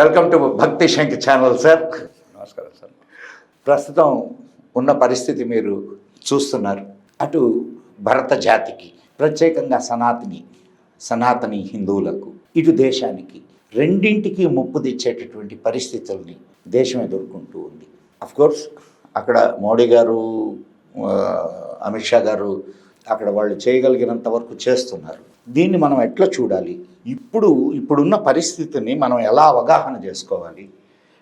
Welcome to భక్తి Shankh channel sir. నమస్కారం sir. ప్రస్తుతం ఉన్న పరిస్థితి మీరు చూస్తున్నారు. అటు భరత జాతికి, ప్రత్యేకంగా సనాతని హిందువులకు, ఇటు దేశానికి రెండింటికి ముప్పు తెచ్చేటటువంటి పరిస్థితుల్ని దేశం ఎదుర్కొంటూ ఉంది. అఫ్కోర్స్ అక్కడ మోడీ గారు, అమిత్ షా గారు అక్కడ వాళ్ళు చేయగలిగినంత వరకు చేస్తున్నారు. దీన్ని మనం ఎట్లా చూడాలి? ఇప్పుడున్న పరిస్థితిని మనం ఎలా అవగాహన చేసుకోవాలి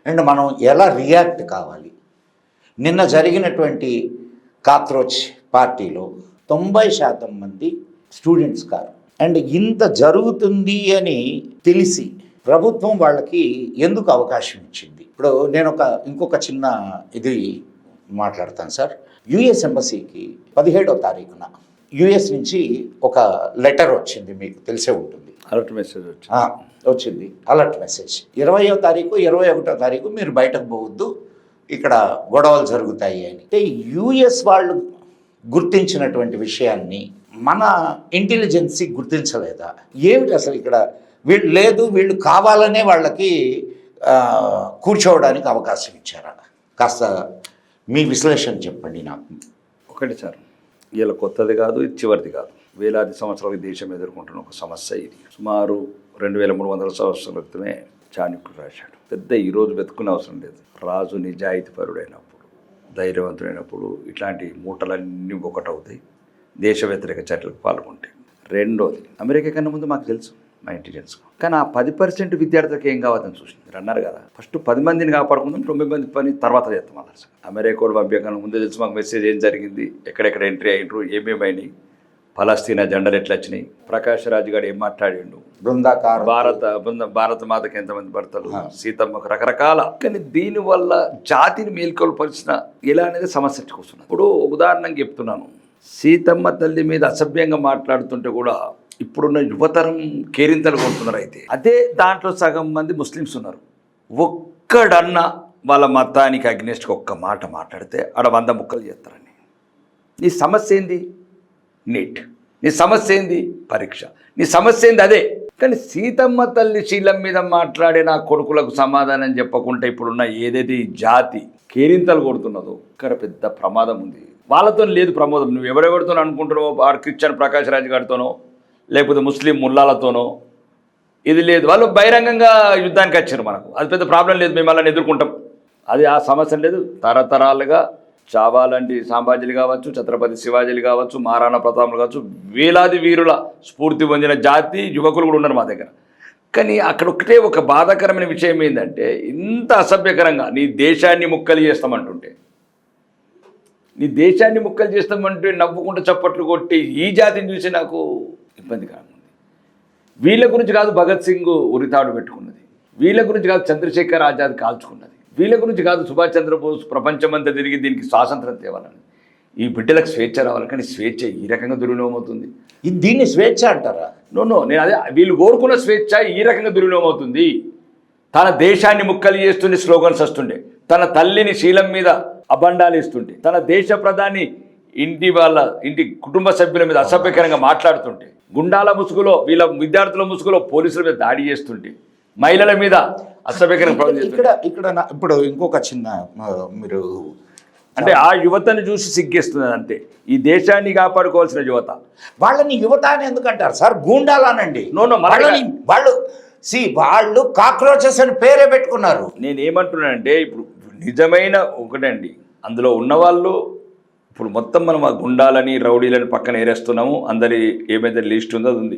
అండ్ మనం ఎలా రియాక్ట్ కావాలి? నిన్న జరిగినటువంటి కాక్రోచ్ పార్టీలో 90% మంది స్టూడెంట్స్ కారు. అండ్ ఇంత జరుగుతుంది అని తెలిసి ప్రభుత్వం వాళ్ళకి ఎందుకు అవకాశం ఇచ్చింది? ఇప్పుడు నేను ఇంకొక చిన్న ఇది మాట్లాడతాను సార్. యుఎస్ ఎంబసీకి 17వ తారీఖున యుఎస్ నుంచి ఒక లెటర్ వచ్చింది, మీకు తెలిసే ఉంటుంది. అలర్ట్ మెసేజ్ వచ్చింది అలర్ట్ మెసేజ్. 20వ తారీఖు 21వ తారీఖు మీరు బయటకు పోవద్దు, ఇక్కడ గొడవలు జరుగుతాయి అని. అంటే యుఎస్ వాళ్ళు గుర్తించినటువంటి విషయాన్ని మన ఇంటెలిజెన్సీ గుర్తించలేదా? ఏమిటి అసలు ఇక్కడ? వీళ్ళు కావాలనే వాళ్ళకి కూర్చోవడానికి అవకాశం ఇచ్చారా? కాస్త మీ విశ్లేషణ చెప్పండి నాకు. ఒకటి సార్, ఇలా కొత్తది కాదు, ఇది చివరిది కాదు. వేలాది సంవత్సరాల దేశం ఎదుర్కొంటున్న ఒక సమస్య ఇది. సుమారు 2300 సంవత్సరాల క్రితమే చాణక్యుడు రాశాడు. పెద్ద ఈరోజు వెతుక్కునే అవసరం లేదు. రాజు నిజాయితీపరుడైనప్పుడు, ధైర్యవంతుడైనప్పుడు ఇట్లాంటి మూటలన్నీ ఒకటవుతాయి, దేశ వ్యతిరేక చర్యలకు పాల్గొంటాయి. రెండోది, అమెరికా కన్నా ముందు మాకు తెలుసు, మా ఇంటెలిజెన్స్. కానీ ఆ 10% విద్యార్థులకు ఏం కావాలని చూసింది. మీరు అన్నారు కదా, ఫస్ట్ 10 మందిని కాపాడుకుందాం, 9 మంది పని తర్వాత చేస్తాం. అలా అమెరికా కూడా పంపించకుండా ముందే తెలుసు మాకు మెసేజ్ ఏం జరిగింది, ఎక్కడెక్కడ ఎంట్రీ అయ్యిండ్రు, ఏమేమైనాయి, ఫలస్తీనా జెండలు ఎట్లా వచ్చినాయి, ప్రకాష్ రాజు గారు ఏం మాట్లాడిండు, భారత మాతకి ఎంతమంది భర్తలు, సీతమ్మకు రకరకాల. కానీ దీనివల్ల జాతిని మేల్కొల్పరిచిన ఎలా అనేది సమస్య కూర్చున్నాను. ఇప్పుడు ఉదాహరణకు చెప్తున్నాను, సీతమ్మ తల్లి మీద అసభ్యంగా మాట్లాడుతుంటే కూడా ఇప్పుడున్న యువతరం కేరింతలు కొంటున్నారు. అయితే అదే దాంట్లో సగం మంది ముస్లిమ్స్ ఉన్నారు. ఒక్కడన్నా వాళ్ళ మతానికి అగ్నెస్ట్గా ఒక్క మాట మాట్లాడితే ఆడ 100 ముక్కలు చేస్తారని. నీ సమస్య ఏంది? నీట్. నీ సమస్య ఏంది? పరీక్ష. నీ సమస్య ఏంది? అదే. కానీ సీతమ్మ తల్లి శీలం మీద మాట్లాడే నా కొడుకులకు సమాధానం చెప్పకుండా ఇప్పుడున్న ఏదైతే ఈ జాతి కేరింతలు కొడుతున్నదో ఇక్కడ పెద్ద ప్రమాదం ఉంది. వాళ్ళతో లేదు ప్రమాదం. నువ్వు ఎవరెవరితో అనుకుంటున్నావో, క్రిస్టియన్ ప్రకాష్ రాజు గారితోనో లేకపోతే ముస్లిం ముల్లాలతోనో ఇది లేదు. వాళ్ళు బహిరంగంగా యుద్ధానికి వచ్చారు. మనకు అది పెద్ద ప్రాబ్లం లేదు, మేము వాళ్ళని ఎదుర్కొంటాం. అది ఆ సమస్య లేదు. తరతరాలుగా చావాలంటి సాంబాజీలు కావచ్చు, ఛత్రపతి శివాజీలు కావచ్చు, మహారాణా ప్రతాపులు కావచ్చు, వేలాది వీరుల స్ఫూర్తి పొందిన జాతి యువకులు కూడా ఉన్నారు మా దగ్గర. కానీ అక్కడ ఒకటే ఒక బాధాకరమైన విషయం ఏంటంటే, ఇంత అసభ్యకరంగా నీ దేశాన్ని ముక్కలు చేస్తామంటుంటే, నవ్వుకుంటూ చప్పట్లు కొట్టి ఈ జాతిని చూసి నాకు ఇబ్బందిగా ఉంది. వీళ్ళ గురించి కాదు భగత్ సింగ్ ఉరితాడు పెట్టుకున్నది, వీళ్ళ గురించి కాదు చంద్రశేఖర్ ఆజాద్ కాల్చుకున్నది, వీళ్ళ గురించి కాదు సుభాష్ చంద్రబోస్ ప్రపంచమంతా తిరిగి దీనికి స్వాతంత్రం తేవాలని. ఈ బిడ్డలకు స్వేచ్ఛ రావాలి. కానీ స్వేచ్ఛ ఈ రకంగా దుర్వినియోగం అవుతుంది. దీన్ని స్వేచ్ఛ అంటారా? నో, నేను అదే, వీళ్ళు కోరుకున్న స్వేచ్ఛ ఈ రకంగా దుర్వినియోగం అవుతుంది. తన దేశాన్ని ముక్కలు చేస్తుండే స్లోగన్స్ వస్తుండే, తన తల్లిని శీలం మీద అబండాలు ఇస్తుంటే, తన దేశ ప్రధాని ఇంటి కుటుంబ సభ్యుల మీద అసభ్యకరంగా మాట్లాడుతుంటే, గుండాల ముసుగులో వీళ్ళ విద్యార్థుల ముసుగులో పోలీసుల మీద దాడి చేస్తుంటే, మహిళల మీద అసభ్యకరంగా ఇప్పుడు ఇంకొక చిన్న మీరు అంటే ఆ యువతను చూసి సిగ్గేస్తుంది అంతే. ఈ దేశాన్ని కాపాడుకోవాల్సిన యువత. వాళ్ళని యువత అని ఎందుకంటారు సార్? గూండాలనండి. వాళ్ళు కాక్రోచెస్ అని పేరే పెట్టుకున్నారు. నేనేమంటున్నానంటే, ఇప్పుడు నిజమైన ఒకటండి, అందులో ఉన్నవాళ్ళు ఇప్పుడు మొత్తం మనం ఆ గుండాలని రౌడీలని పక్కన ఏరేస్తున్నాము. అందరి ఏమైతే లిస్ట్ ఉందో అది ఉంది.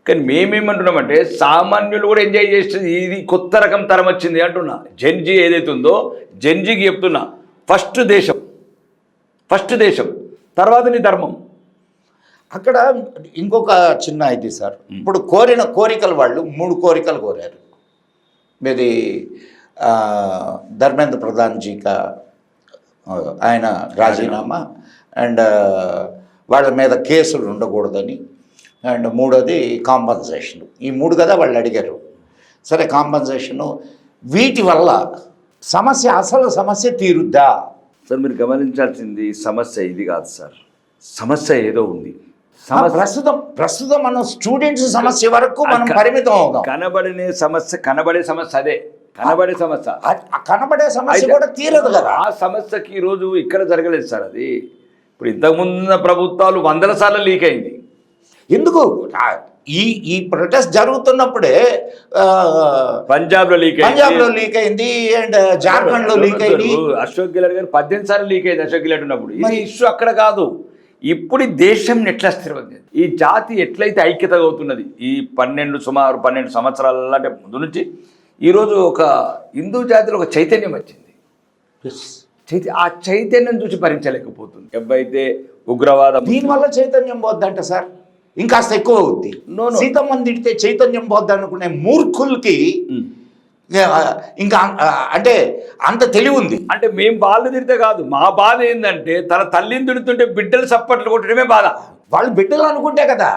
కానీ మేమేమంటున్నామంటే, సామాన్యులు కూడా ఎంజాయ్ చేస్తుంది. ఇది కొత్త రకం తరం వచ్చింది అంటున్నా. జెన్జీ ఏదైతే ఉందో, జెన్జీకి చెప్తున్నా, ఫస్ట్ దేశం తర్వాత నీ ధర్మం. అక్కడ ఇంకొక చిన్న ఇది సార్, ఇప్పుడు కోరికలు వాళ్ళు 3 కోరికలు కోరారు. మీది ధర్మేంద్ర ప్రధాన్జీగా ఆయన రాజీనామా, అండ్ వాళ్ళ మీద కేసులు ఉండకూడదని, అండ్ 3వది కాంపన్సేషన్. ఈ 3 కదా వాళ్ళు అడిగారు. సరే, కాంపన్సేషను. వీటి వల్ల అసలు సమస్య తీరుద్దా? సార్, మీరు గమనించాల్సింది సమస్య ఇది కాదు సార్, సమస్య ఏదో ఉంది. ప్రస్తుతం మనం స్టూడెంట్స్ సమస్య వరకు మనం పరిమితం అవుతాం. కనబడే సమస్య అదే. కనబడే సమస్య. ఆ కనబడే సమస్య అయితే కూడా తీరదు కదా. ఆ సమస్యకి ఈరోజు ఇక్కడ జరగలేదు సార్. అది ఇప్పుడు ఇంతకుముందున్న ప్రభుత్వాలు 100 సార్లు లీక్ అయింది. ఎందుకు ఈ ప్రొటెస్ట్ జరుగుతున్నప్పుడే పంజాబ్లో లీక్ పంజాబ్లో లీక్ అయింది అండ్ జార్ఖండ్లో లీక్ అయింది. అశోక్ గెహ్లోట్ గారు 18 సార్లు లీక్ అయింది అశోక్ గెహ్లోట్ ఉన్నప్పుడు. ఇది ఇష్యూ అక్కడ కాదు. ఇప్పుడు ఈ దేశం ఎట్లా స్థిరపడింది, ఈ జాతి ఎట్లయితే ఐక్యతగా అవుతున్నది ఈ సుమారు 12 సంవత్సరాల అంటే ముందు నుంచి ఈరోజు ఒక హిందూ జాతిలో ఒక చైతన్యం వచ్చింది. ఆ చైతన్యం చూసి భరించలేకపోతుంది. ఎవ్వైతే ఉగ్రవాదం దీనివల్ల చైతన్యం పోద్దంట సార్, ఇంకాస్త ఎక్కువ అవుద్ది. సీతమ్మని తిడితే చైతన్యం పోద్ది అనుకునే మూర్ఖులకి ఇంకా అంటే అంత తెలివి ఉంది. అంటే మేము బాధలు తిడితే కాదు, మా బాధ ఏంటంటే తన తల్లిని తిడుతుంటే బిడ్డలు చప్పట్లు కొట్టడమే బాధ. వాళ్ళు బిడ్డలు అనుకుంటే కదా.